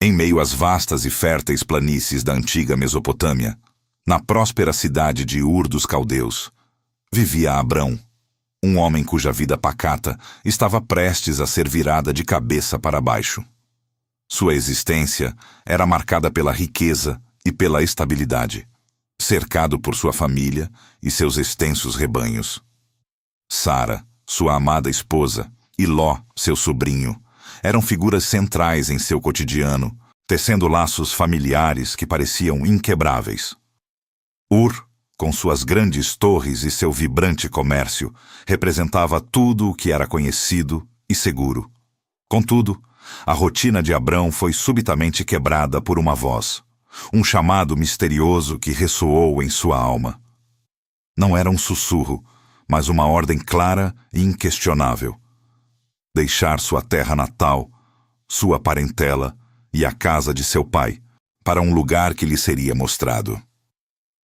Em meio às vastas e férteis planícies da antiga Mesopotâmia, na próspera cidade de Ur dos Caldeus, vivia Abrão, um homem cuja vida pacata estava prestes a ser virada de cabeça para baixo. Sua existência era marcada pela riqueza e pela estabilidade, cercado por sua família e seus extensos rebanhos. Sara, sua amada esposa, e Ló, seu sobrinho, eram figuras centrais em seu cotidiano, tecendo laços familiares que pareciam inquebráveis. Ur, com suas grandes torres e seu vibrante comércio, representava tudo o que era conhecido e seguro. Contudo, a rotina de Abrão foi subitamente quebrada por uma voz, um chamado misterioso que ressoou em sua alma. Não era um sussurro, mas uma ordem clara e inquestionável. Deixar sua terra natal, sua parentela e a casa de seu pai, para um lugar que lhe seria mostrado.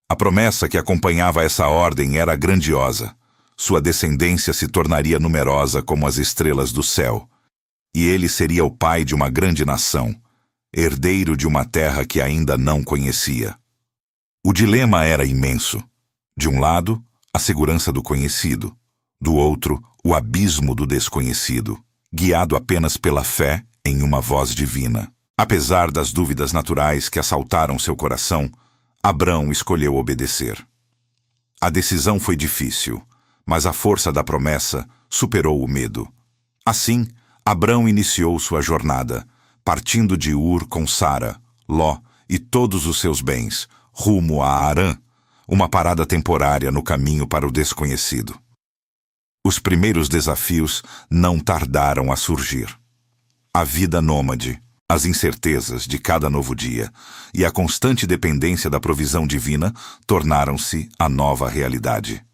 A promessa que acompanhava essa ordem era grandiosa. Sua descendência se tornaria numerosa como as estrelas do céu, e ele seria o pai de uma grande nação, herdeiro de uma terra que ainda não conhecia. O dilema era imenso. De um lado, a segurança do conhecido. Do outro, o abismo do desconhecido, guiado apenas pela fé em uma voz divina. Apesar das dúvidas naturais que assaltaram seu coração, Abrão escolheu obedecer. A decisão foi difícil, mas a força da promessa superou o medo. Assim, Abrão iniciou sua jornada, partindo de Ur com Sara, Ló e todos os seus bens, rumo a Harã, uma parada temporária no caminho para o desconhecido. Os primeiros desafios não tardaram a surgir. A vida nômade, as incertezas de cada novo dia e a constante dependência da provisão divina tornaram-se a nova realidade.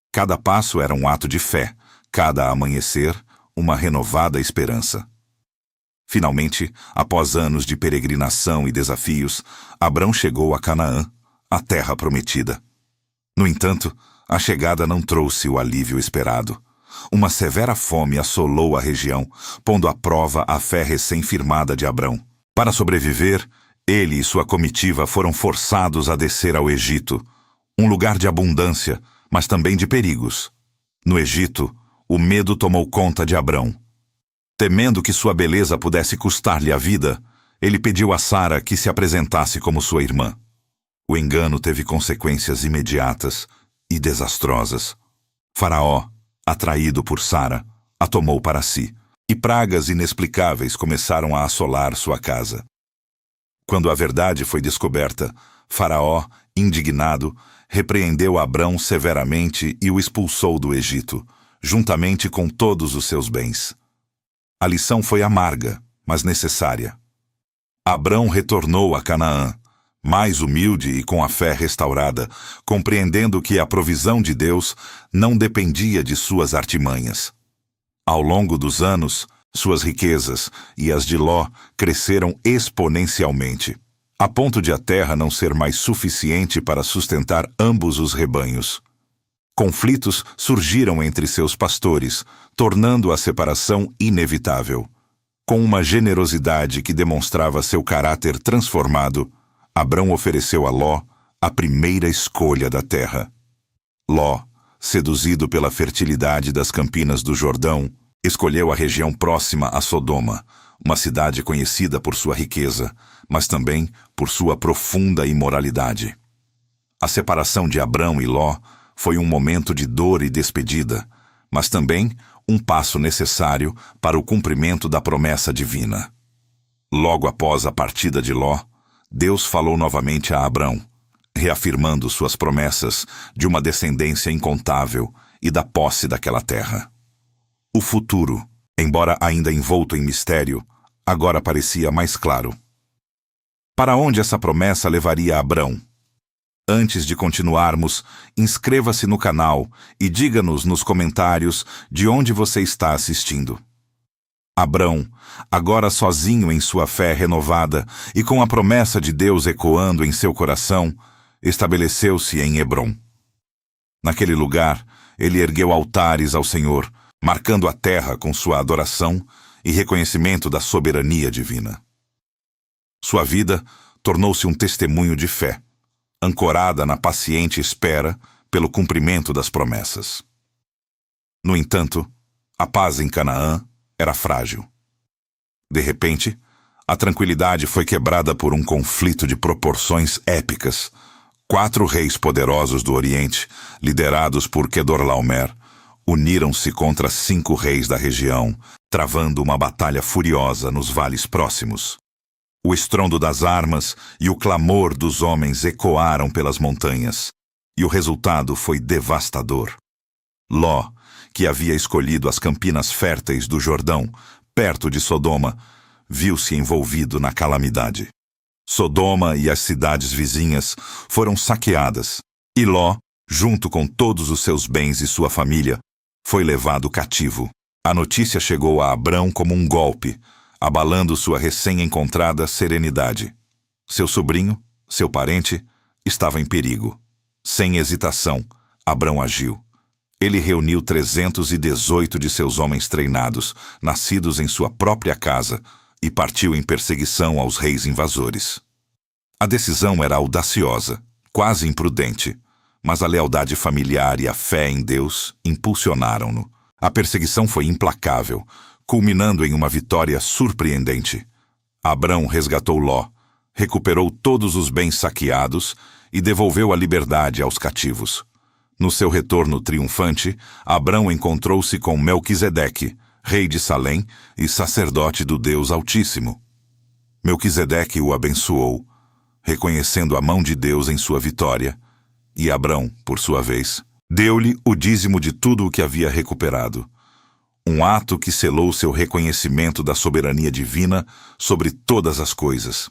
Cada passo era um ato de fé, cada amanhecer, uma renovada esperança. Finalmente, após anos de peregrinação e desafios, Abrão chegou a Canaã, a terra prometida. No entanto, a chegada não trouxe o alívio esperado. Uma severa fome assolou a região, pondo à prova a fé recém-firmada de Abrão. Para sobreviver, ele e sua comitiva foram forçados a descer ao Egito, um lugar de abundância, mas também de perigos. No Egito, o medo tomou conta de Abrão. Temendo que sua beleza pudesse custar-lhe a vida, ele pediu a Sara que se apresentasse como sua irmã. O engano teve consequências imediatas e desastrosas. Faraó, atraído por Sara, a tomou para si, e pragas inexplicáveis começaram a assolar sua casa. Quando a verdade foi descoberta, Faraó, indignado, repreendeu Abrão severamente e o expulsou do Egito, juntamente com todos os seus bens. A lição foi amarga, mas necessária. Abrão retornou a Canaã, mais humilde e com a fé restaurada, compreendendo que a provisão de Deus não dependia de suas artimanhas. Ao longo dos anos, suas riquezas e as de Ló cresceram exponencialmente, a ponto de a terra não ser mais suficiente para sustentar ambos os rebanhos. Conflitos surgiram entre seus pastores, tornando a separação inevitável. Com uma generosidade que demonstrava seu caráter transformado, Abrão ofereceu a Ló a primeira escolha da terra. Ló, seduzido pela fertilidade das campinas do Jordão, escolheu a região próxima a Sodoma, uma cidade conhecida por sua riqueza, mas também por sua profunda imoralidade. A separação de Abrão e Ló foi um momento de dor e despedida, mas também um passo necessário para o cumprimento da promessa divina. Logo após a partida de Ló, Deus falou novamente a Abrão, reafirmando suas promessas de uma descendência incontável e da posse daquela terra. O futuro, embora ainda envolto em mistério, agora parecia mais claro. Para onde essa promessa levaria Abrão? Antes de continuarmos, inscreva-se no canal e diga-nos nos comentários de onde você está assistindo. Abrão, agora sozinho em sua fé renovada e com a promessa de Deus ecoando em seu coração, estabeleceu-se em Hebrom. Naquele lugar, ele ergueu altares ao Senhor, marcando a terra com sua adoração e reconhecimento da soberania divina. Sua vida tornou-se um testemunho de fé, ancorada na paciente espera pelo cumprimento das promessas. No entanto, a paz em Canaã era frágil. De repente, a tranquilidade foi quebrada por um conflito de proporções épicas. 4 reis poderosos do Oriente, liderados por Quedorlaomer, uniram-se contra 5 reis da região, travando uma batalha furiosa nos vales próximos. O estrondo das armas e o clamor dos homens ecoaram pelas montanhas, e o resultado foi devastador. Ló, que havia escolhido as campinas férteis do Jordão, perto de Sodoma, viu-se envolvido na calamidade. Sodoma e as cidades vizinhas foram saqueadas, e Ló, junto com todos os seus bens e sua família, foi levado cativo. A notícia chegou a Abrão como um golpe, abalando sua recém-encontrada serenidade. Seu sobrinho, seu parente, estava em perigo. Sem hesitação, Abrão agiu. Ele reuniu 318 de seus homens treinados, nascidos em sua própria casa, e partiu em perseguição aos reis invasores. A decisão era audaciosa, quase imprudente, mas a lealdade familiar e a fé em Deus impulsionaram-no. A perseguição foi implacável, culminando em uma vitória surpreendente. Abrão resgatou Ló, recuperou todos os bens saqueados e devolveu a liberdade aos cativos. No seu retorno triunfante, Abrão encontrou-se com Melquisedeque, rei de Salém e sacerdote do Deus Altíssimo. Melquisedeque o abençoou, reconhecendo a mão de Deus em sua vitória, e Abrão, por sua vez, deu-lhe o dízimo de tudo o que havia recuperado, um ato que selou seu reconhecimento da soberania divina sobre todas as coisas.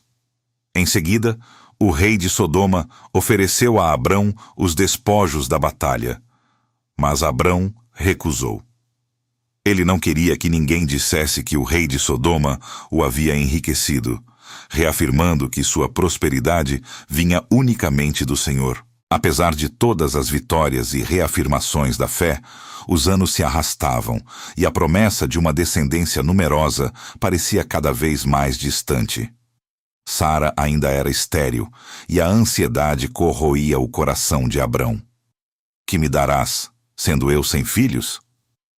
Em seguida, o rei de Sodoma ofereceu a Abrão os despojos da batalha, mas Abrão recusou. Ele não queria que ninguém dissesse que o rei de Sodoma o havia enriquecido, reafirmando que sua prosperidade vinha unicamente do Senhor. Apesar de todas as vitórias e reafirmações da fé, os anos se arrastavam e a promessa de uma descendência numerosa parecia cada vez mais distante. Sara ainda era estéril e a ansiedade corroía o coração de Abrão. Que me darás, sendo eu sem filhos?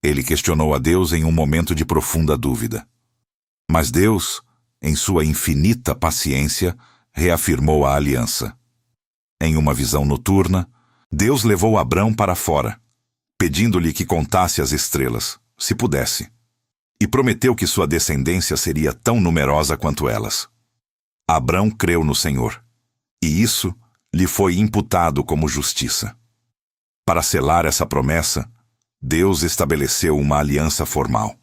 Ele questionou a Deus em um momento de profunda dúvida. Mas Deus, em sua infinita paciência, reafirmou a aliança. Em uma visão noturna, Deus levou Abrão para fora, pedindo-lhe que contasse as estrelas, se pudesse, e prometeu que sua descendência seria tão numerosa quanto elas. Abrão creu no Senhor, e isso lhe foi imputado como justiça. Para selar essa promessa, Deus estabeleceu uma aliança formal.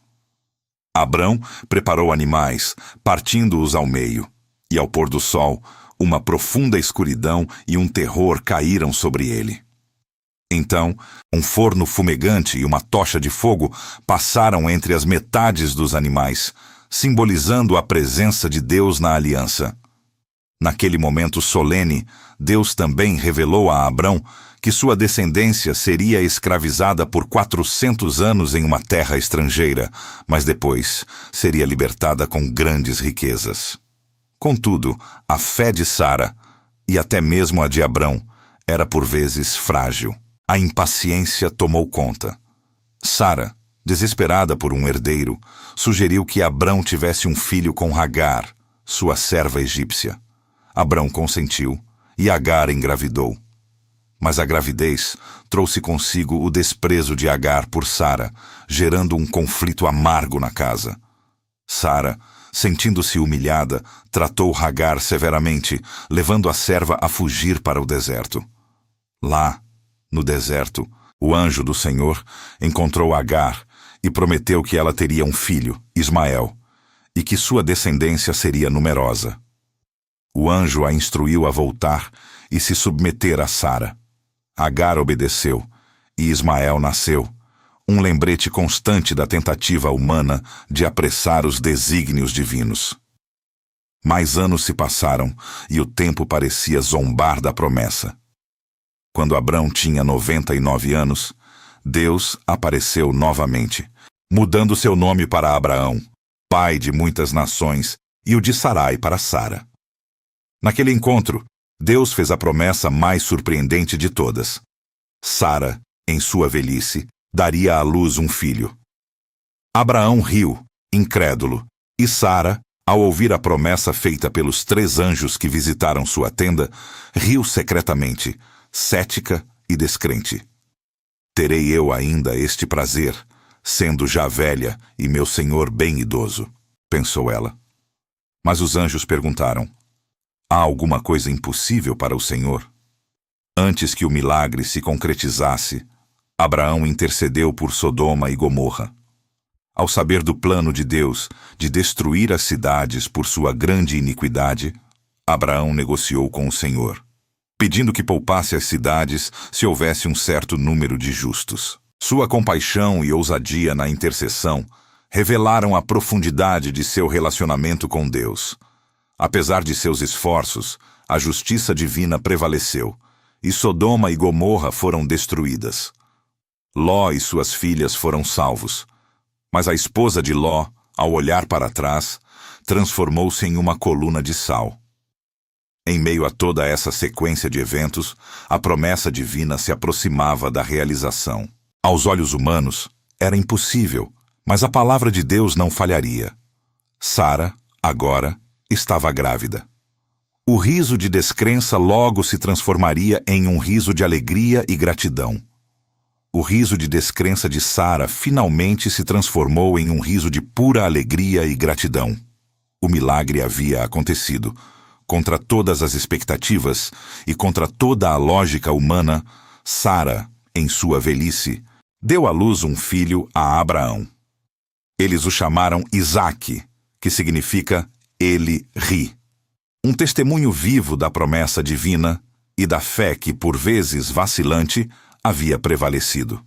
Abrão preparou animais, partindo-os ao meio, e ao pôr do sol, uma profunda escuridão e um terror caíram sobre ele. Então, um forno fumegante e uma tocha de fogo passaram entre as metades dos animais, simbolizando a presença de Deus na aliança. Naquele momento solene, Deus também revelou a Abrão que sua descendência seria escravizada por 400 anos em uma terra estrangeira, mas depois seria libertada com grandes riquezas. Contudo, a fé de Sara, e até mesmo a de Abrão, era por vezes frágil. A impaciência tomou conta. Sara, desesperada por um herdeiro, sugeriu que Abrão tivesse um filho com Agar, sua serva egípcia. Abrão consentiu, e Agar engravidou. Mas a gravidez trouxe consigo o desprezo de Agar por Sara, gerando um conflito amargo na casa. Sara, sentindo-se humilhada, tratou Agar severamente, levando a serva a fugir para o deserto. Lá, no deserto, o anjo do Senhor encontrou Agar e prometeu que ela teria um filho, Ismael, e que sua descendência seria numerosa. O anjo a instruiu a voltar e se submeter a Sara. Agar obedeceu, e Ismael nasceu, um lembrete constante da tentativa humana de apressar os desígnios divinos. Mais anos se passaram, e o tempo parecia zombar da promessa. Quando Abrão tinha 99 anos, Deus apareceu novamente, mudando seu nome para Abraão, pai de muitas nações, e o de Sarai para Sara. Naquele encontro, Deus fez a promessa mais surpreendente de todas. Sara, em sua velhice, daria à luz um filho. Abraão riu, incrédulo, e Sara, ao ouvir a promessa feita pelos 3 anjos que visitaram sua tenda, riu secretamente, cética e descrente. Terei eu ainda este prazer, sendo já velha e meu senhor bem idoso, pensou ela. Mas os anjos perguntaram: há alguma coisa impossível para o Senhor? Antes que o milagre se concretizasse, Abraão intercedeu por Sodoma e Gomorra. Ao saber do plano de Deus de destruir as cidades por sua grande iniquidade, Abraão negociou com o Senhor, pedindo que poupasse as cidades se houvesse um certo número de justos. Sua compaixão e ousadia na intercessão revelaram a profundidade de seu relacionamento com Deus. Apesar de seus esforços, a justiça divina prevaleceu, e Sodoma e Gomorra foram destruídas. Ló e suas filhas foram salvos, mas a esposa de Ló, ao olhar para trás, transformou-se em uma coluna de sal. Em meio a toda essa sequência de eventos, a promessa divina se aproximava da realização. Aos olhos humanos, era impossível, mas a palavra de Deus não falharia. Sara, agora, estava grávida. O riso de descrença logo se transformaria em um riso de alegria e gratidão. O riso de descrença de Sara finalmente se transformou em um riso de pura alegria e gratidão. O milagre havia acontecido. Contra todas as expectativas e contra toda a lógica humana, Sara, em sua velhice, deu à luz um filho a Abraão. Eles o chamaram Isaque, que significa ele ri. Um testemunho vivo da promessa divina e da fé que, por vezes vacilante, havia prevalecido.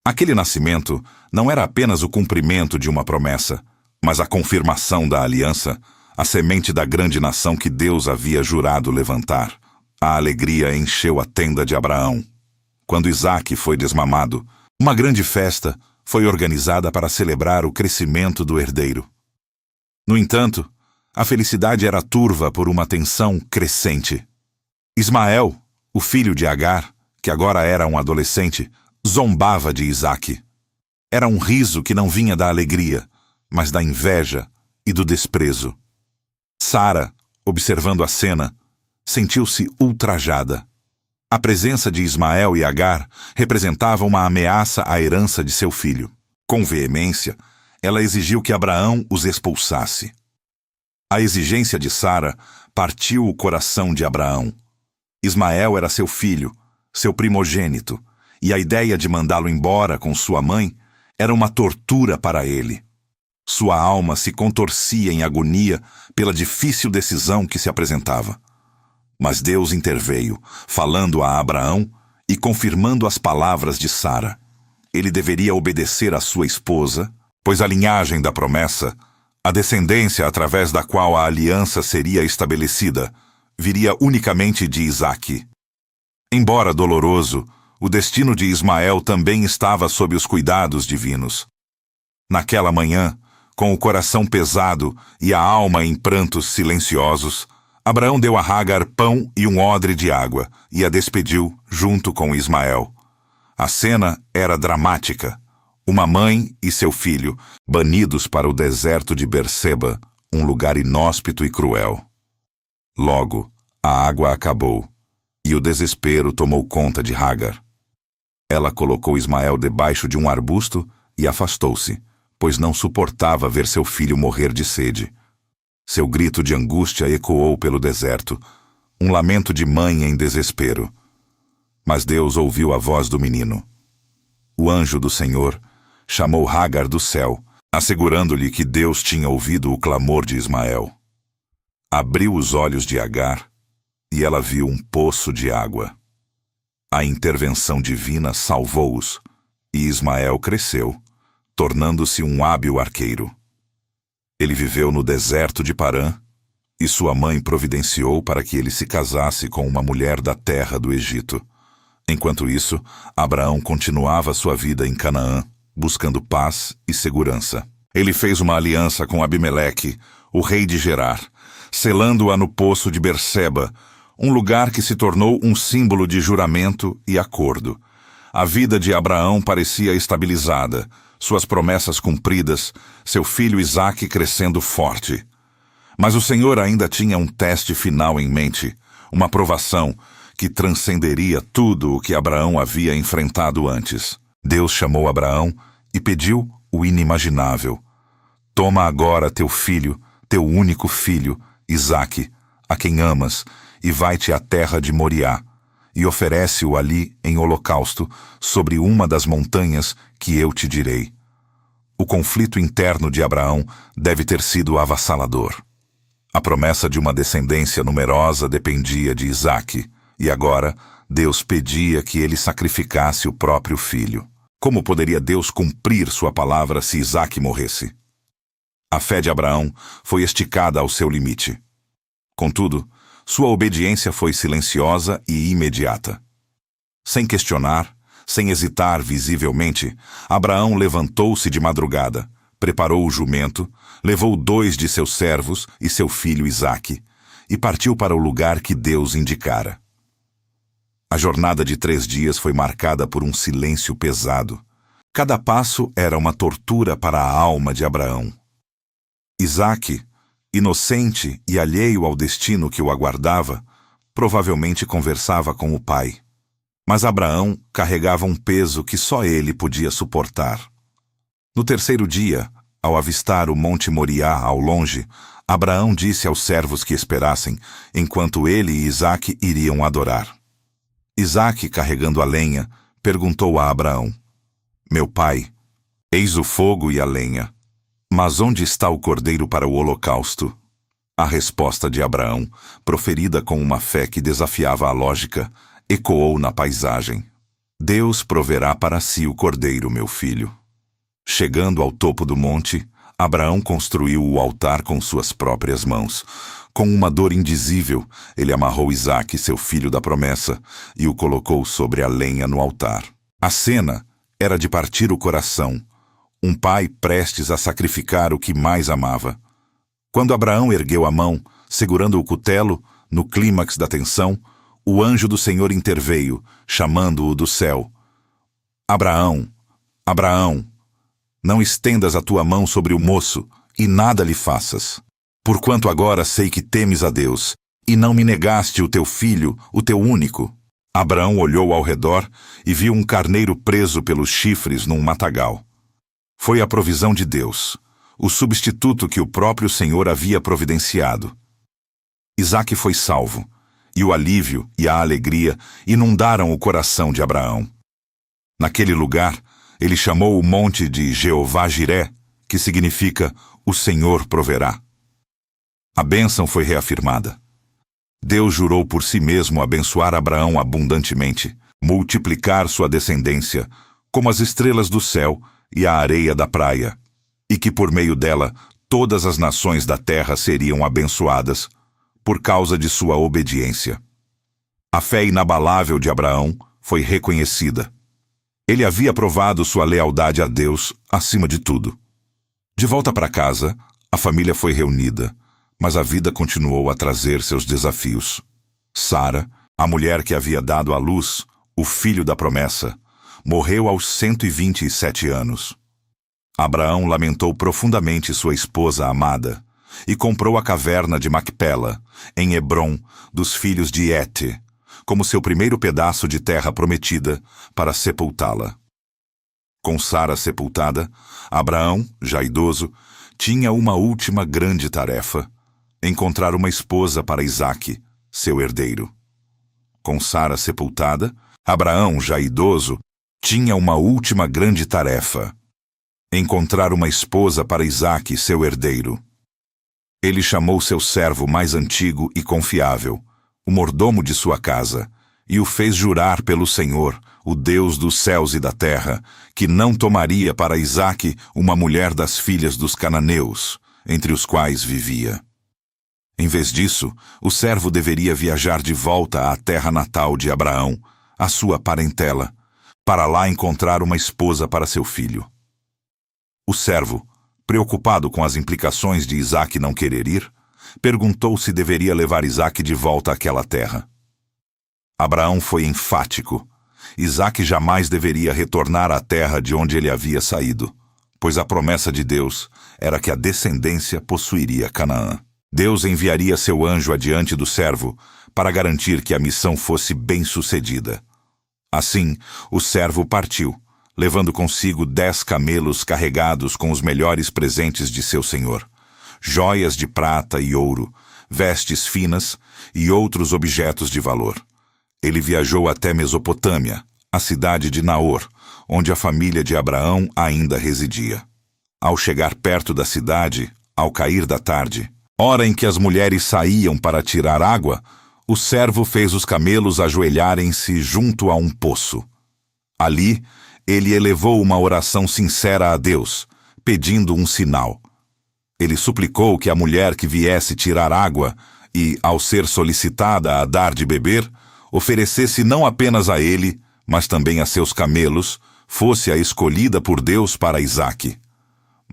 Aquele nascimento não era apenas o cumprimento de uma promessa, mas a confirmação da aliança, a semente da grande nação que Deus havia jurado levantar. A alegria encheu a tenda de Abraão. Quando Isaque foi desmamado, uma grande festa foi organizada para celebrar o crescimento do herdeiro. No entanto, a felicidade era turva por uma tensão crescente. Ismael, o filho de Agar, que agora era um adolescente, zombava de Isaque. Era um riso que não vinha da alegria, mas da inveja e do desprezo. Sara, observando a cena, sentiu-se ultrajada. A presença de Ismael e Agar representava uma ameaça à herança de seu filho. Com veemência, ela exigiu que Abraão os expulsasse. A exigência de Sara partiu o coração de Abraão. Ismael era seu filho, seu primogênito, e a ideia de mandá-lo embora com sua mãe era uma tortura para ele. Sua alma se contorcia em agonia pela difícil decisão que se apresentava. Mas Deus interveio, falando a Abraão e confirmando as palavras de Sara. Ele deveria obedecer à sua esposa, pois a linhagem da promessa, a descendência através da qual a aliança seria estabelecida, viria unicamente de Isaque. Embora doloroso, o destino de Ismael também estava sob os cuidados divinos. Naquela manhã, com o coração pesado e a alma em prantos silenciosos, Abraão deu a Hagar pão e um odre de água e a despediu junto com Ismael. A cena era dramática. Uma mãe e seu filho banidos para o deserto de Berseba, um lugar inóspito e cruel. Logo, a água acabou e o desespero tomou conta de Hagar. Ela colocou Ismael debaixo de um arbusto e afastou-se, pois não suportava ver seu filho morrer de sede. Seu grito de angústia ecoou pelo deserto, um lamento de mãe em desespero. Mas Deus ouviu a voz do menino. O anjo do Senhor chamou Hagar do céu, assegurando-lhe que Deus tinha ouvido o clamor de Ismael. Abriu os olhos de Agar e ela viu um poço de água. A intervenção divina salvou-os e Ismael cresceu, tornando-se um hábil arqueiro. Ele viveu no deserto de Parã, e sua mãe providenciou para que ele se casasse com uma mulher da terra do Egito. Enquanto isso, Abraão continuava sua vida em Canaã, buscando paz e segurança. Ele fez uma aliança com Abimeleque, o rei de Gerar, selando-a no poço de Berseba, um lugar que se tornou um símbolo de juramento e acordo. A vida de Abraão parecia estabilizada, suas promessas cumpridas, seu filho Isaque crescendo forte. Mas o Senhor ainda tinha um teste final em mente, uma provação que transcenderia tudo o que Abraão havia enfrentado antes. Deus chamou Abraão e pediu o inimaginável. Toma agora teu filho, teu único filho, Isaque, a quem amas, e vai-te à terra de Moriá, e oferece-o ali em holocausto, sobre uma das montanhas que eu te direi. O conflito interno de Abraão deve ter sido avassalador. A promessa de uma descendência numerosa dependia de Isaque, e agora Deus pedia que ele sacrificasse o próprio filho. Como poderia Deus cumprir sua palavra se Isaque morresse? A fé de Abraão foi esticada ao seu limite. Contudo, sua obediência foi silenciosa e imediata. Sem questionar, sem hesitar visivelmente, Abraão levantou-se de madrugada, preparou o jumento, levou 2 de seus servos e seu filho Isaque, e partiu para o lugar que Deus indicara. A jornada de 3 dias foi marcada por um silêncio pesado. Cada passo era uma tortura para a alma de Abraão. Isaque, inocente e alheio ao destino que o aguardava, provavelmente conversava com o pai. Mas Abraão carregava um peso que só ele podia suportar. No 3º dia, ao avistar o Monte Moriá ao longe, Abraão disse aos servos que esperassem, enquanto ele e Isaque iriam adorar. Isaque, carregando a lenha, perguntou a Abraão: Meu pai, eis o fogo e a lenha, mas onde está o cordeiro para o holocausto? A resposta de Abraão, proferida com uma fé que desafiava a lógica, ecoou na paisagem. Deus proverá para si o cordeiro, meu filho. Chegando ao topo do monte, Abraão construiu o altar com suas próprias mãos. Com uma dor indizível, ele amarrou Isaque, seu filho da promessa, e o colocou sobre a lenha no altar. A cena era de partir o coração, um pai prestes a sacrificar o que mais amava. Quando Abraão ergueu a mão, segurando o cutelo, no clímax da tensão, o anjo do Senhor interveio, chamando-o do céu. Abraão, Abraão, não estendas a tua mão sobre o moço, e nada lhe faças. Porquanto agora sei que temes a Deus, e não me negaste o teu filho, o teu único. Abraão olhou ao redor e viu um carneiro preso pelos chifres num matagal. Foi a provisão de Deus, o substituto que o próprio Senhor havia providenciado. Isaque foi salvo, e o alívio e a alegria inundaram o coração de Abraão. Naquele lugar, ele chamou o monte de Jeová-Jiré, que significa o Senhor proverá. A bênção foi reafirmada. Deus jurou por si mesmo abençoar Abraão abundantemente, multiplicar sua descendência, como as estrelas do céu e a areia da praia, e que por meio dela todas as nações da terra seriam abençoadas, por causa de sua obediência. A fé inabalável de Abraão foi reconhecida. Ele havia provado sua lealdade a Deus acima de tudo. De volta para casa, a família foi reunida, mas a vida continuou a trazer seus desafios. Sara, a mulher que havia dado à luz, o filho da promessa, morreu aos 127 anos. Abraão lamentou profundamente sua esposa amada e comprou a caverna de Macpela, em Hebrom, dos filhos de Hete, como seu primeiro pedaço de terra prometida para sepultá-la. Com Sara sepultada, Abraão, já idoso, tinha uma última grande tarefa: encontrar uma esposa para Isaque, seu herdeiro. Com Sara sepultada, Abraão, já idoso, tinha uma última grande tarefa: encontrar uma esposa para Isaque, seu herdeiro. Ele chamou seu servo mais antigo e confiável, o mordomo de sua casa, e o fez jurar pelo Senhor, o Deus dos céus e da terra, que não tomaria para Isaque uma mulher das filhas dos cananeus, entre os quais vivia. Em vez disso, o servo deveria viajar de volta à terra natal de Abraão, a sua parentela, para lá encontrar uma esposa para seu filho. O servo, preocupado com as implicações de Isaque não querer ir, perguntou se deveria levar Isaque de volta àquela terra. Abraão foi enfático. Isaque jamais deveria retornar à terra de onde ele havia saído, pois a promessa de Deus era que a descendência possuiria Canaã. Deus enviaria seu anjo adiante do servo para garantir que a missão fosse bem-sucedida. Assim, o servo partiu, levando consigo 10 camelos carregados com os melhores presentes de seu senhor, joias de prata e ouro, vestes finas e outros objetos de valor. Ele viajou até Mesopotâmia, a cidade de Naor, onde a família de Abraão ainda residia. Ao chegar perto da cidade, ao cair da tarde, hora em que as mulheres saíam para tirar água, o servo fez os camelos ajoelharem-se junto a um poço. Ali, ele elevou uma oração sincera a Deus, pedindo um sinal. Ele suplicou que a mulher que viesse tirar água e, ao ser solicitada a dar de beber, oferecesse não apenas a ele, mas também a seus camelos, fosse a escolhida por Deus para Isaque.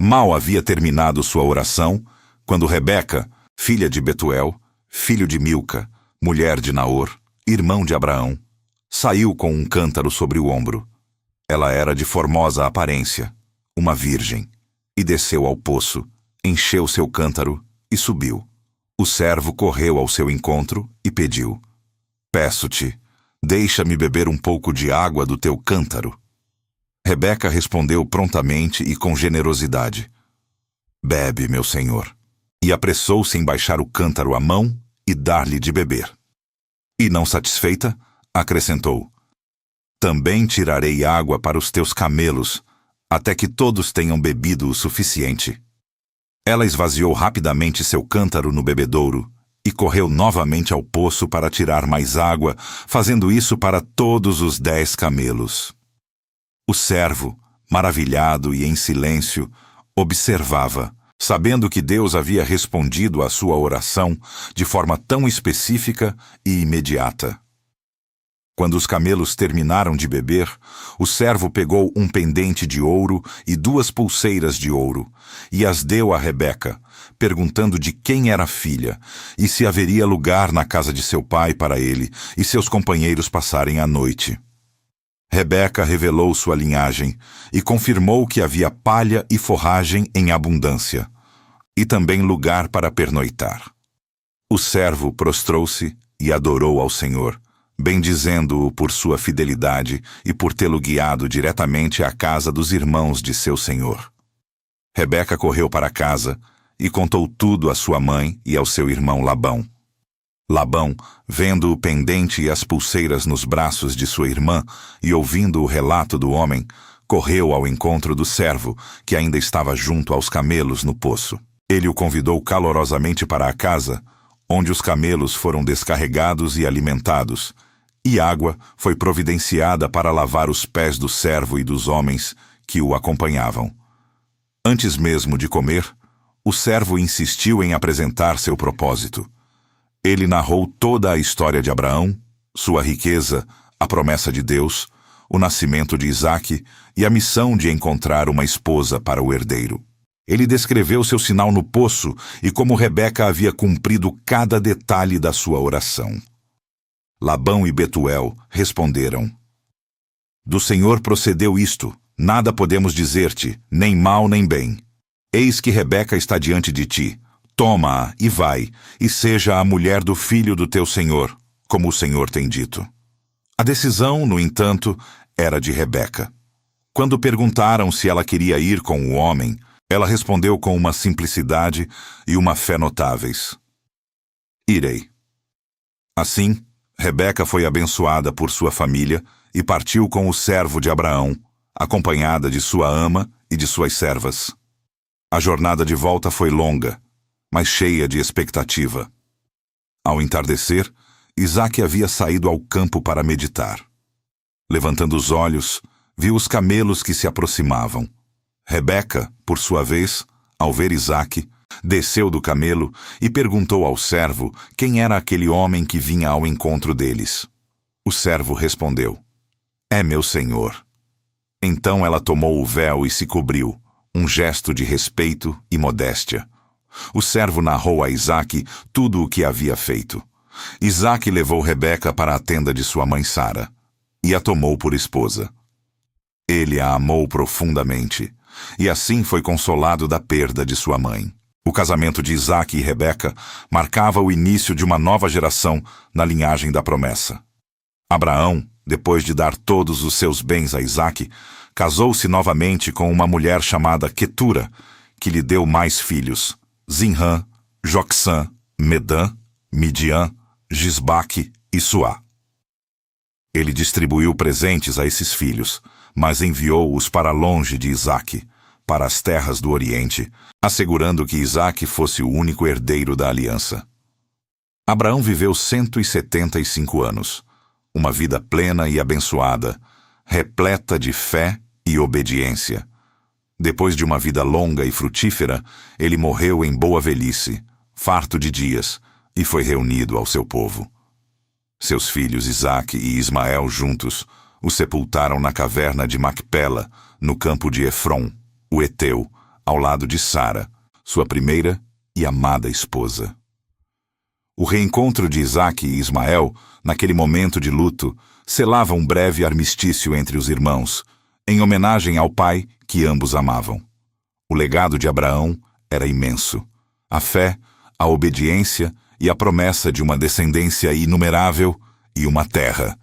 Mal havia terminado sua oração, quando Rebeca, filha de Betuel, filho de Milca, mulher de Naor, irmão de Abraão, saiu com um cântaro sobre o ombro. Ela era de formosa aparência, uma virgem, e desceu ao poço, encheu seu cântaro e subiu. O servo correu ao seu encontro e pediu: "Peço-te, deixa-me beber um pouco de água do teu cântaro." Rebeca respondeu prontamente e com generosidade: "Bebe, meu senhor." E apressou-se em baixar o cântaro à mão e dar-lhe de beber. E não satisfeita, acrescentou: "Também tirarei água para os teus camelos, até que todos tenham bebido o suficiente." Ela esvaziou rapidamente seu cântaro no bebedouro e correu novamente ao poço para tirar mais água, fazendo isso para todos os 10 camelos. O servo, maravilhado e em silêncio, observava, sabendo que Deus havia respondido à sua oração de forma tão específica e imediata. Quando os camelos terminaram de beber, o servo pegou um pendente de ouro e 2 pulseiras de ouro, e as deu a Rebeca, perguntando de quem era a filha, e se haveria lugar na casa de seu pai para ele e seus companheiros passarem a noite. Rebeca revelou sua linhagem e confirmou que havia palha e forragem em abundância, e também lugar para pernoitar. O servo prostrou-se e adorou ao Senhor, bendizendo-o por sua fidelidade e por tê-lo guiado diretamente à casa dos irmãos de seu senhor. Rebeca correu para casa e contou tudo à sua mãe e ao seu irmão Labão. Labão, vendo o pendente e as pulseiras nos braços de sua irmã e ouvindo o relato do homem, correu ao encontro do servo, que ainda estava junto aos camelos no poço. Ele o convidou calorosamente para a casa, onde os camelos foram descarregados e alimentados, e água foi providenciada para lavar os pés do servo e dos homens que o acompanhavam. Antes mesmo de comer, o servo insistiu em apresentar seu propósito. Ele narrou toda a história de Abraão, sua riqueza, a promessa de Deus, o nascimento de Isaque e a missão de encontrar uma esposa para o herdeiro. Ele descreveu seu sinal no poço e como Rebeca havia cumprido cada detalhe da sua oração. Labão e Betuel responderam: "Do Senhor procedeu isto, nada podemos dizer-te, nem mal nem bem. Eis que Rebeca está diante de ti. Toma-a e vai, e seja a mulher do filho do teu senhor, como o Senhor tem dito." A decisão, no entanto, era de Rebeca. Quando perguntaram se ela queria ir com o homem, ela respondeu com uma simplicidade e uma fé notáveis: "Irei." Assim, Rebeca foi abençoada por sua família e partiu com o servo de Abraão, acompanhada de sua ama e de suas servas. A jornada de volta foi longa, mas cheia de expectativa. Ao entardecer, Isaque havia saído ao campo para meditar. Levantando os olhos, viu os camelos que se aproximavam. Rebeca, por sua vez, ao ver Isaque, desceu do camelo e perguntou ao servo quem era aquele homem que vinha ao encontro deles. O servo respondeu: "É meu senhor." Então ela tomou o véu e se cobriu, um gesto de respeito e modéstia, O servo narrou a Isaque tudo o que havia feito. Isaque levou Rebeca para a tenda de sua mãe Sara e a tomou por esposa. Ele a amou profundamente, e assim foi consolado da perda de sua mãe. O casamento de Isaque e Rebeca marcava o início de uma nova geração na linhagem da promessa. Abraão, depois de dar todos os seus bens a Isaque, casou-se novamente com uma mulher chamada Quetura, que lhe deu mais filhos: Zinrã, Jocsã, Medã, Midian, Gisbaque e Suá. Ele distribuiu presentes a esses filhos, mas enviou-os para longe de Isaque, para as terras do Oriente, assegurando que Isaque fosse o único herdeiro da aliança. Abraão viveu 175 anos, uma vida plena e abençoada, repleta de fé e obediência. Depois de uma vida longa e frutífera, ele morreu em boa velhice, farto de dias, e foi reunido ao seu povo. Seus filhos Isaque e Ismael juntos o sepultaram na caverna de Macpela, no campo de Efron, o Eteu, ao lado de Sara, sua primeira e amada esposa. O reencontro de Isaque e Ismael, naquele momento de luto, selava um breve armistício entre os irmãos, em homenagem ao pai que ambos amavam. O legado de Abraão era imenso. A fé, a obediência e a promessa de uma descendência inumerável e uma terra.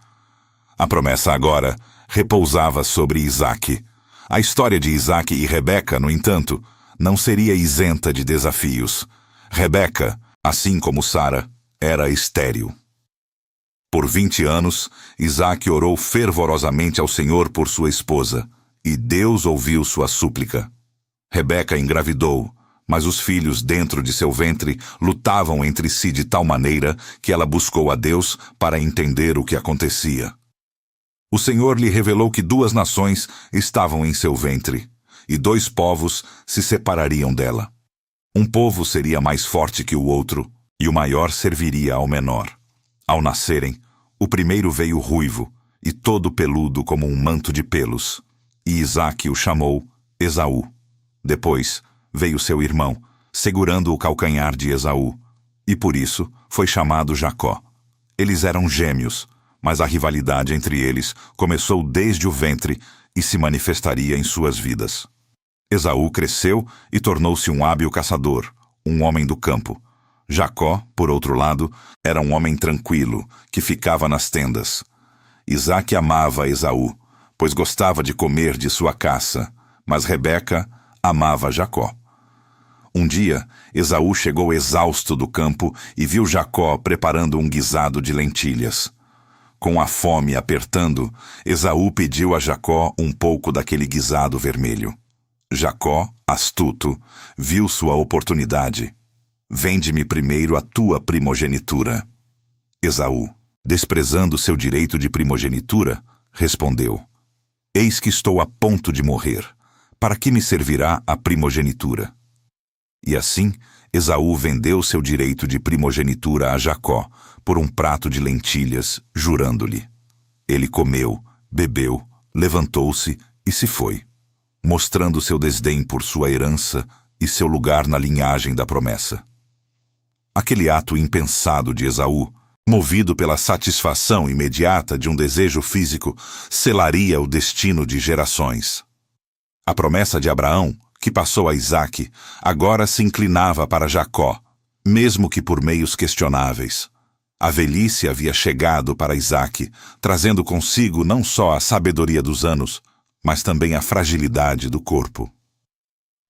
A promessa agora repousava sobre Isaque. A história de Isaque e Rebeca, no entanto, não seria isenta de desafios. Rebeca, assim como Sara, era estéril. Por 20 anos, Isaque orou fervorosamente ao Senhor por sua esposa, e Deus ouviu sua súplica. Rebeca engravidou, mas os filhos dentro de seu ventre lutavam entre si de tal maneira que ela buscou a Deus para entender o que acontecia. O Senhor lhe revelou que 2 nações estavam em seu ventre, e 2 povos se separariam dela. Um povo seria mais forte que o outro, e o maior serviria ao menor. Ao nascerem, o primeiro veio ruivo, e todo peludo como um manto de pelos, e Isaque o chamou Esaú. Depois veio seu irmão, segurando o calcanhar de Esaú, e por isso foi chamado Jacó. Eles eram gêmeos, mas a rivalidade entre eles começou desde o ventre e se manifestaria em suas vidas. Esaú cresceu e tornou-se um hábil caçador, um homem do campo. Jacó, por outro lado, era um homem tranquilo, que ficava nas tendas. Isaque amava Esaú, pois gostava de comer de sua caça, mas Rebeca amava Jacó. Um dia, Esaú chegou exausto do campo e viu Jacó preparando um guisado de lentilhas. Com a fome apertando, Esaú pediu a Jacó um pouco daquele guisado vermelho. Jacó, astuto, viu sua oportunidade. Vende-me primeiro a tua primogenitura. Esaú, desprezando seu direito de primogenitura, respondeu: Eis que estou a ponto de morrer. Para que me servirá a primogenitura? E assim, Esaú vendeu seu direito de primogenitura a Jacó por um prato de lentilhas, jurando-lhe. Ele comeu, bebeu, levantou-se e se foi, mostrando seu desdém por sua herança e seu lugar na linhagem da promessa. Aquele ato impensado de Esaú, movido pela satisfação imediata de um desejo físico, selaria o destino de gerações. A promessa de Abraão, que passou a Isaque, agora se inclinava para Jacó, mesmo que por meios questionáveis. A velhice havia chegado para Isaque, trazendo consigo não só a sabedoria dos anos, mas também a fragilidade do corpo.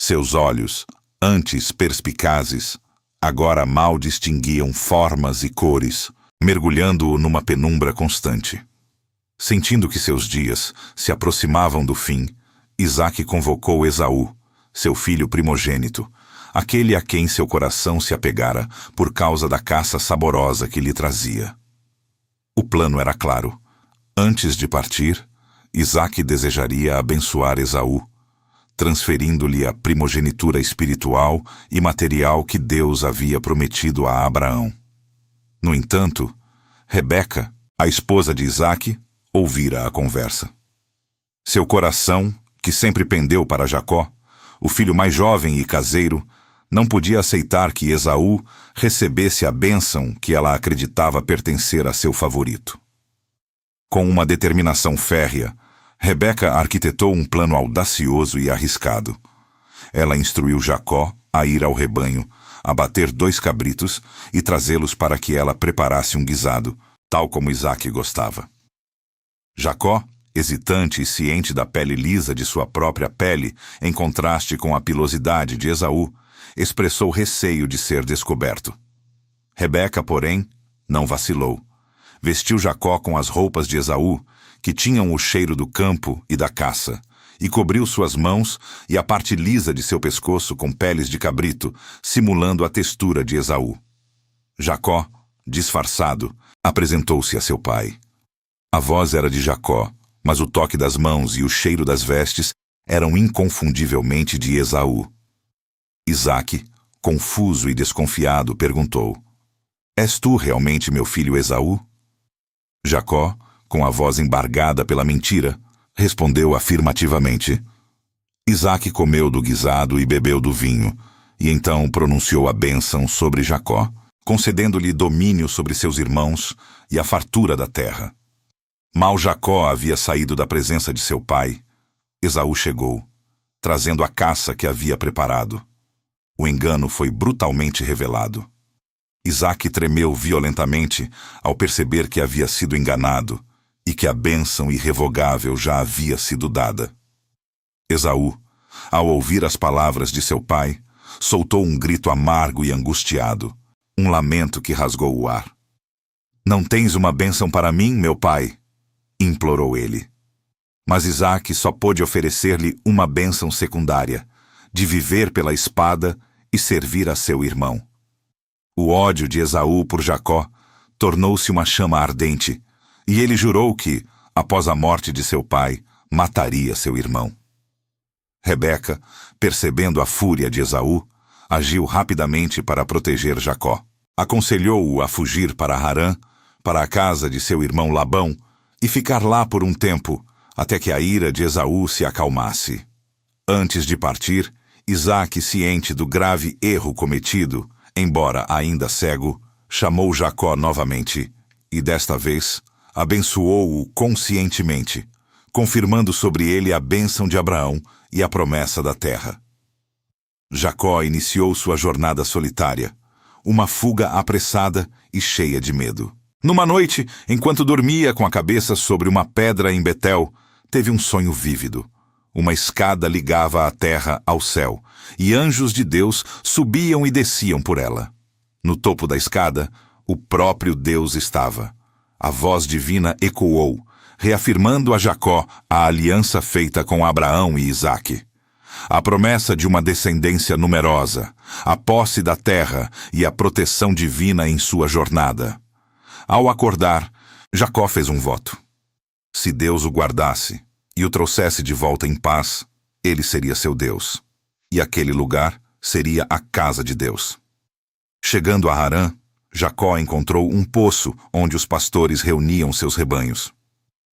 Seus olhos, antes perspicazes, agora mal distinguiam formas e cores, mergulhando-o numa penumbra constante. Sentindo que seus dias se aproximavam do fim, Isaque convocou Esaú, seu filho primogênito, aquele a quem seu coração se apegara por causa da caça saborosa que lhe trazia. O plano era claro. Antes de partir, Isaque desejaria abençoar Esaú, transferindo-lhe a primogenitura espiritual e material que Deus havia prometido a Abraão. No entanto, Rebeca, a esposa de Isaque, ouvira a conversa. Seu coração, que sempre pendeu para Jacó, o filho mais jovem e caseiro, Não podia aceitar que Esaú recebesse a bênção que ela acreditava pertencer a seu favorito. Com uma determinação férrea, Rebeca arquitetou um plano audacioso e arriscado. Ela instruiu Jacó a ir ao rebanho, abater 2 cabritos e trazê-los para que ela preparasse um guisado, tal como Isaque gostava. Jacó, hesitante e ciente da pele lisa de sua própria pele, em contraste com a pilosidade de Esaú, expressou receio de ser descoberto. Rebeca, porém, não vacilou. Vestiu Jacó com as roupas de Esaú, que tinham o cheiro do campo e da caça, e cobriu suas mãos e a parte lisa de seu pescoço com peles de cabrito, simulando a textura de Esaú. Jacó, disfarçado, apresentou-se a seu pai. A voz era de Jacó, mas o toque das mãos e o cheiro das vestes eram inconfundivelmente de Esaú. Isaque, confuso e desconfiado, perguntou: És tu realmente meu filho Esaú? Jacó, com a voz embargada pela mentira, respondeu afirmativamente. Isaque comeu do guisado e bebeu do vinho, e então pronunciou a bênção sobre Jacó, concedendo-lhe domínio sobre seus irmãos e a fartura da terra. Mal Jacó havia saído da presença de seu pai, Esaú chegou, trazendo a caça que havia preparado. O engano foi brutalmente revelado. Isaque tremeu violentamente ao perceber que havia sido enganado e que a bênção irrevogável já havia sido dada. Esaú, ao ouvir as palavras de seu pai, soltou um grito amargo e angustiado, um lamento que rasgou o ar. Não tens uma bênção para mim, meu pai? Implorou ele. Mas Isaque só pôde oferecer-lhe uma bênção secundária, de viver pela espada e servir a seu irmão. O ódio de Esaú por Jacó tornou-se uma chama ardente, e ele jurou que, após a morte de seu pai, mataria seu irmão. Rebeca, percebendo a fúria de Esaú, agiu rapidamente para proteger Jacó. Aconselhou-o a fugir para Harã, para a casa de seu irmão Labão, e ficar lá por um tempo, até que a ira de Esaú se acalmasse. Antes de partir, Isaque, ciente do grave erro cometido, embora ainda cego, chamou Jacó novamente, e desta vez abençoou-o conscientemente, confirmando sobre ele a bênção de Abraão e a promessa da terra. Jacó iniciou sua jornada solitária, uma fuga apressada e cheia de medo. Numa noite, enquanto dormia com a cabeça sobre uma pedra em Betel, teve um sonho vívido. Uma escada ligava a terra ao céu, e anjos de Deus subiam e desciam por ela. No topo da escada, o próprio Deus estava. A voz divina ecoou, reafirmando a Jacó a aliança feita com Abraão e Isaque. A promessa de uma descendência numerosa, a posse da terra e a proteção divina em sua jornada. Ao acordar, Jacó fez um voto. Se Deus o guardasse e o trouxesse de volta em paz, ele seria seu Deus, e aquele lugar seria a casa de Deus. Chegando a Harã, Jacó encontrou um poço onde os pastores reuniam seus rebanhos.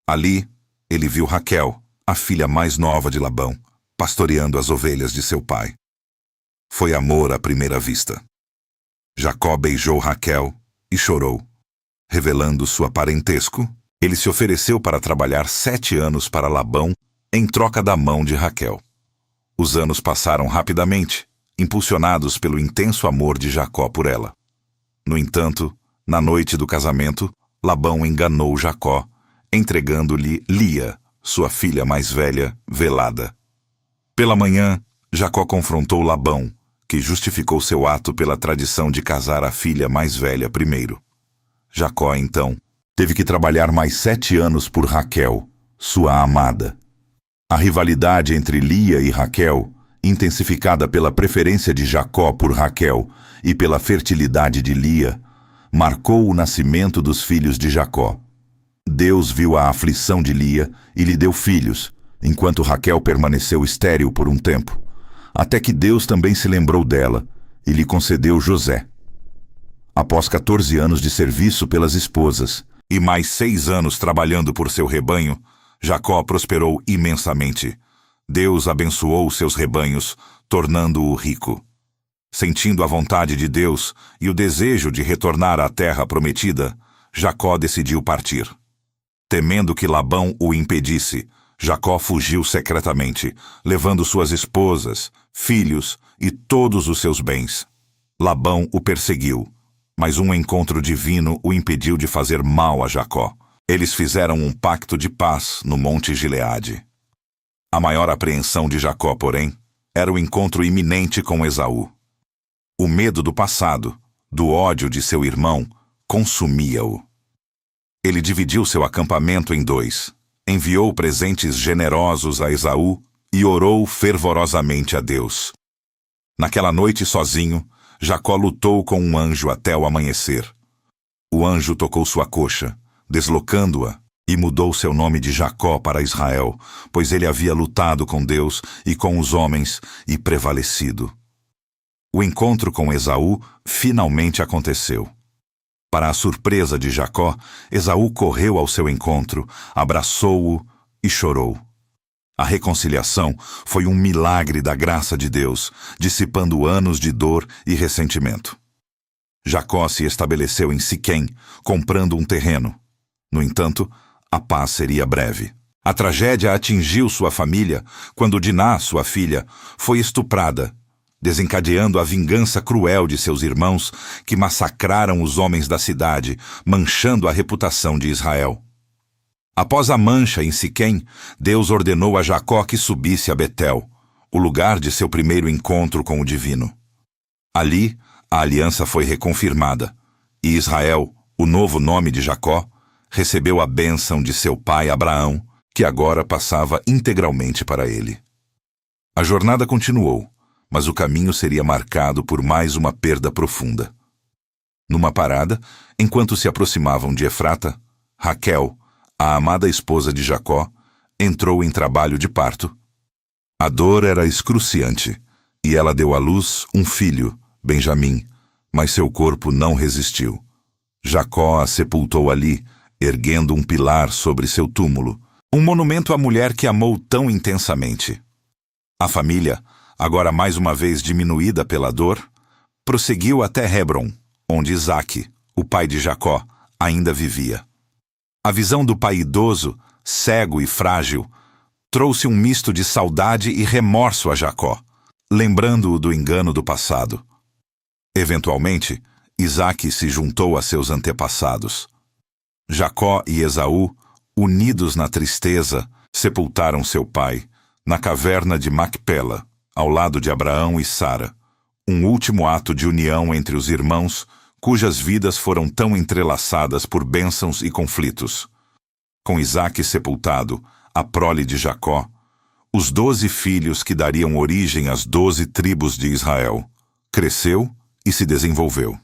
Ali, ele viu Raquel, a filha mais nova de Labão, pastoreando as ovelhas de seu pai. Foi amor à primeira vista. Jacó beijou Raquel e chorou. Revelando sua parentesco, ele se ofereceu para trabalhar 7 anos para Labão em troca da mão de Raquel. Os anos passaram rapidamente, impulsionados pelo intenso amor de Jacó por ela. No entanto, na noite do casamento, Labão enganou Jacó, entregando-lhe Lia, sua filha mais velha, velada. Pela manhã, Jacó confrontou Labão, que justificou seu ato pela tradição de casar a filha mais velha primeiro. Jacó, então, teve que trabalhar mais 7 anos por Raquel, sua amada. A rivalidade entre Lia e Raquel, intensificada pela preferência de Jacó por Raquel e pela fertilidade de Lia, marcou o nascimento dos filhos de Jacó. Deus viu a aflição de Lia e lhe deu filhos, enquanto Raquel permaneceu estéril por um tempo, até que Deus também se lembrou dela e lhe concedeu José. Após 14 anos de serviço pelas esposas e mais 6 anos trabalhando por seu rebanho, Jacó prosperou imensamente. Deus abençoou seus rebanhos, tornando-o rico. Sentindo a vontade de Deus e o desejo de retornar à terra prometida, Jacó decidiu partir. Temendo que Labão o impedisse, Jacó fugiu secretamente, levando suas esposas, filhos e todos os seus bens. Labão o perseguiu, mas um encontro divino o impediu de fazer mal a Jacó. Eles fizeram um pacto de paz no Monte Gileade. A maior apreensão de Jacó, porém, era o encontro iminente com Esaú. O medo do passado, do ódio de seu irmão, consumia-o. Ele dividiu seu acampamento em dois, enviou presentes generosos a Esaú e orou fervorosamente a Deus. Naquela noite, sozinho, Jacó lutou com um anjo até o amanhecer. O anjo tocou sua coxa, deslocando-a, e mudou seu nome de Jacó para Israel, pois ele havia lutado com Deus e com os homens e prevalecido. O encontro com Esaú finalmente aconteceu. Para a surpresa de Jacó, Esaú correu ao seu encontro, abraçou-o e chorou. A reconciliação foi um milagre da graça de Deus, dissipando anos de dor e ressentimento. Jacó se estabeleceu em Siquém, comprando um terreno. No entanto, a paz seria breve. A tragédia atingiu sua família quando Diná, sua filha, foi estuprada, desencadeando a vingança cruel de seus irmãos que massacraram os homens da cidade, manchando a reputação de Israel. Após a mancha em Siquém, Deus ordenou a Jacó que subisse a Betel, o lugar de seu primeiro encontro com o divino. Ali, a aliança foi reconfirmada, e Israel, o novo nome de Jacó, recebeu a bênção de seu pai Abraão, que agora passava integralmente para ele. A jornada continuou, mas o caminho seria marcado por mais uma perda profunda. Numa parada, enquanto se aproximavam de Efrata, Raquel, a amada esposa de Jacó, entrou em trabalho de parto. A dor era excruciante, e ela deu à luz um filho, Benjamim, mas seu corpo não resistiu. Jacó a sepultou ali, erguendo um pilar sobre seu túmulo, um monumento à mulher que amou tão intensamente. A família, agora mais uma vez diminuída pela dor, prosseguiu até Hebron, onde Isaque, o pai de Jacó, ainda vivia. A visão do pai idoso, cego e frágil, trouxe um misto de saudade e remorso a Jacó, lembrando-o do engano do passado. Eventualmente, Isaque se juntou a seus antepassados. Jacó e Esaú, unidos na tristeza, sepultaram seu pai, na caverna de Macpela, ao lado de Abraão e Sara, um último ato de união entre os irmãos, cujas vidas foram tão entrelaçadas por bênçãos e conflitos. Com Isaque sepultado, a prole de Jacó, os 12 filhos que dariam origem às 12 tribos de Israel, cresceu e se desenvolveu.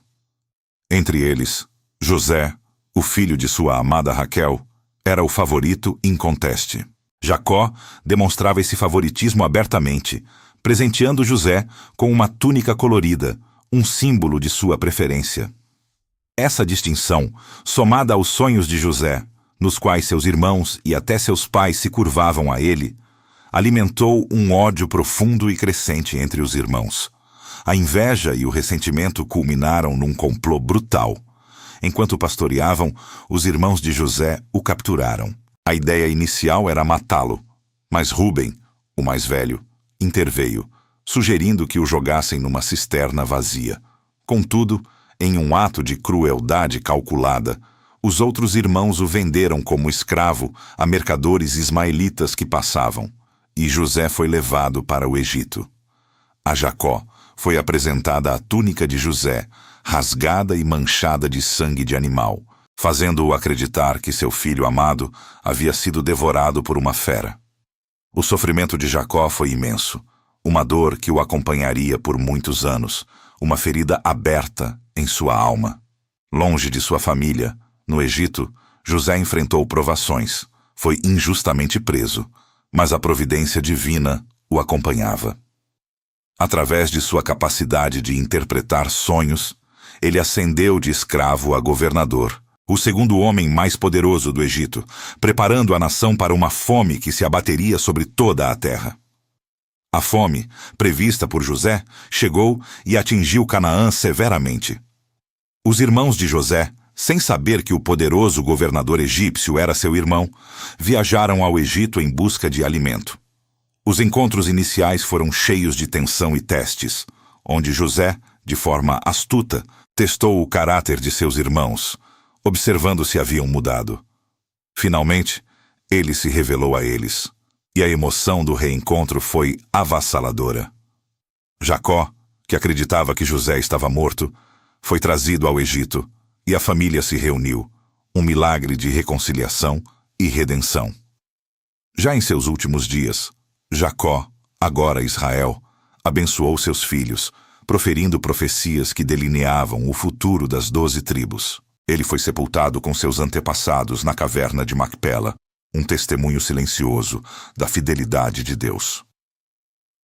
Entre eles, José, o filho de sua amada Raquel, era o favorito inconteste. Jacó demonstrava esse favoritismo abertamente, presenteando José com uma túnica colorida, um símbolo de sua preferência. Essa distinção, somada aos sonhos de José, nos quais seus irmãos e até seus pais se curvavam a ele, alimentou um ódio profundo e crescente entre os irmãos. A inveja e o ressentimento culminaram num complô brutal. Enquanto pastoreavam, os irmãos de José o capturaram. A ideia inicial era matá-lo, mas Rúben, o mais velho, interveio, sugerindo que o jogassem numa cisterna vazia. Contudo, em um ato de crueldade calculada, os outros irmãos o venderam como escravo a mercadores ismaelitas que passavam, e José foi levado para o Egito. A Jacó foi apresentada a túnica de José, rasgada e manchada de sangue de animal, fazendo-o acreditar que seu filho amado havia sido devorado por uma fera. O sofrimento de Jacó foi imenso, uma dor que o acompanharia por muitos anos, uma ferida aberta em sua alma. Longe de sua família, no Egito, José enfrentou provações, foi injustamente preso, mas a providência divina o acompanhava. Através de sua capacidade de interpretar sonhos, ele ascendeu de escravo a governador, o segundo homem mais poderoso do Egito, preparando a nação para uma fome que se abateria sobre toda a terra. A fome, prevista por José, chegou e atingiu Canaã severamente. Os irmãos de José, sem saber que o poderoso governador egípcio era seu irmão, viajaram ao Egito em busca de alimento. Os encontros iniciais foram cheios de tensão e testes, onde José, de forma astuta, testou o caráter de seus irmãos, observando se haviam mudado. Finalmente, ele se revelou a eles, e a emoção do reencontro foi avassaladora. Jacó, que acreditava que José estava morto, foi trazido ao Egito, e a família se reuniu, um milagre de reconciliação e redenção. Já em seus últimos dias, Jacó, agora Israel, abençoou seus filhos, proferindo profecias que delineavam o futuro das 12 tribos. Ele foi sepultado com seus antepassados na caverna de Macpela, um testemunho silencioso da fidelidade de Deus.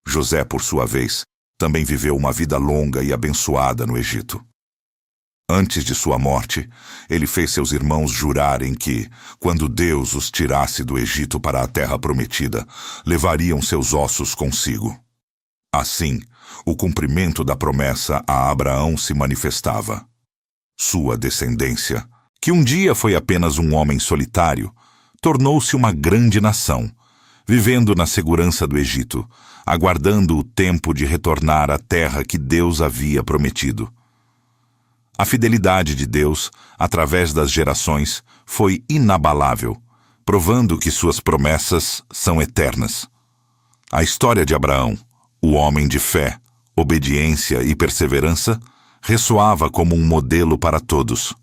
José, por sua vez, também viveu uma vida longa e abençoada no Egito. Antes de sua morte, ele fez seus irmãos jurarem que, quando Deus os tirasse do Egito para a terra prometida, levariam seus ossos consigo. Assim, o cumprimento da promessa a Abraão se manifestava. Sua descendência, que um dia foi apenas um homem solitário, tornou-se uma grande nação, vivendo na segurança do Egito, aguardando o tempo de retornar à terra que Deus havia prometido. A fidelidade de Deus, através das gerações, foi inabalável, provando que suas promessas são eternas. A história de Abraão, o homem de fé, obediência e perseverança, ressoava como um modelo para todos.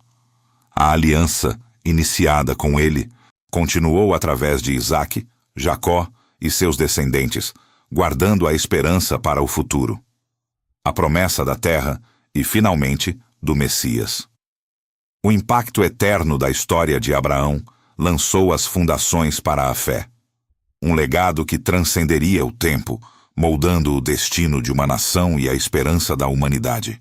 A aliança, iniciada com ele, continuou através de Isaque, Jacó e seus descendentes, guardando a esperança para o futuro. A promessa da terra e, finalmente, do Messias. O impacto eterno da história de Abraão lançou as fundações para a fé. Um legado que transcenderia o tempo, moldando o destino de uma nação e a esperança da humanidade.